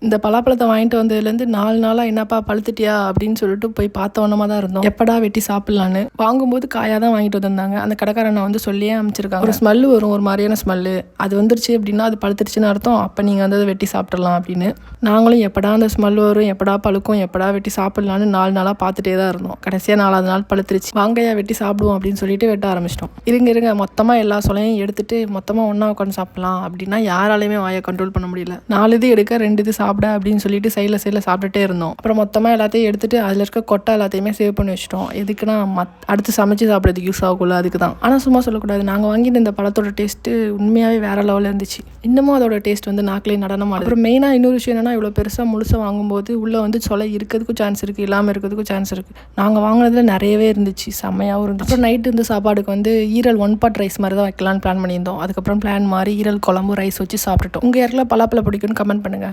இந்த பலாப்பழத்தை வாங்கிட்டு வந்ததுலேருந்து 4 நாளாக என்னப்பா பழுத்துட்டியா அப்படின்னு சொல்லிட்டு போய் பார்த்தவனமாக தான் இருந்தோம். எப்படா வெட்டி சாப்பிட்லான்னு. வாங்கும்போது காயாக தான் வாங்கிட்டு வந்திருந்தாங்க. அந்த கடைக்காரனை வந்து சொல்லியே அமைச்சிருக்காங்க. ஒரு ஸ்மெல்லு வரும், ஒரு மாதிரியான ஸ்மெல்லு. அது வந்துருச்சு அப்படின்னா அது பழுத்துருச்சுன்னு அர்த்தம். அப்போ நீங்கள் வந்து அதை வெட்டி சாப்பிட்றலாம் அப்படின்னு. நாங்களும் எப்படா அந்த ஸ்மெல் வரும், எப்படா பழுக்கும், எப்படா வெட்டி சாப்பிட்லான்னு 4 நாளாக பார்த்துட்டே தான் இருந்தோம். கடைசியாக 4வது நாள் பழுத்துருச்சு. வாங்கையா வெட்டி சாப்பிடுவோம் அப்படின்னு சொல்லிட்டு வெட்ட ஆரம்பிச்சிட்டோம். இருங்க மொத்தமாக எல்லா சொலையும் எடுத்துட்டு மொத்தமாக ஒன்றா உட்காந்து சாப்பிட்லாம் அப்படின்னா யாராலையுமே வாயை கண்ட்ரோல் பண்ண முடியல. 4 இது எடுக்க 2 இது சாப்பிட அப்படின்னு சொல்லிட்டு சைடில் சாப்பிட்டுட்டே இருந்தோம். அப்புறம் மொத்தமாக எல்லாத்தையும் எடுத்துட்டு அதில் இருக்க கொட்டை எல்லாத்தையுமே சேவ் பண்ணி வச்சிட்டோம். எதுக்குன்னா அடுத்து சமைச்சு சாப்பிட்றதுக்கு யூஸ் ஆகும்ல, அதுக்கு தான். ஆனால் சும்மா சொல்லக்கூடாது, நாங்கள் வாங்கிட்டு இந்த பழத்தோட டேஸ்ட்டு உண்மையாகவே வேற லெவலில் இருந்துச்சு. இன்னமும் அதோட டேஸ்ட் வந்து நாக்கிலே நடனமாக. அப்புறம் மெயினாக இன்னொரு விஷயம் என்னன்னா, இவ்வளோ பெருசாக முழுசாக வாங்கும்போது உள்ளே வந்து சொலை இருக்கிறதுக்கும் சான்ஸ் இருக்குது, இல்லாமல் இருக்கிறதுக்கும் சான்ஸ் இருக்குது. நாங்கள் வாங்கினதுல நிறையவே இருந்துச்சு, செம்மையாகவும் இருந்துச்சு. அப்புறம் நைட்டு இந்த சாப்பாடுக்கு வந்து ஈரல் 1 pot ரைஸ் மாதிரி தான் வைக்கலான்னு பிளான் பண்ணியிருந்தோம். அதுக்கப்புறம் பிளான் மாதிரி ஈரல் குழம்பு ரைஸ் வச்சு சாப்பிட்டுட்டோம். உங்கள் யாருக்கெல்லாம் பலாப்பழம் பிடிக்கும்னு கமெண்ட் பண்ணுங்கள்.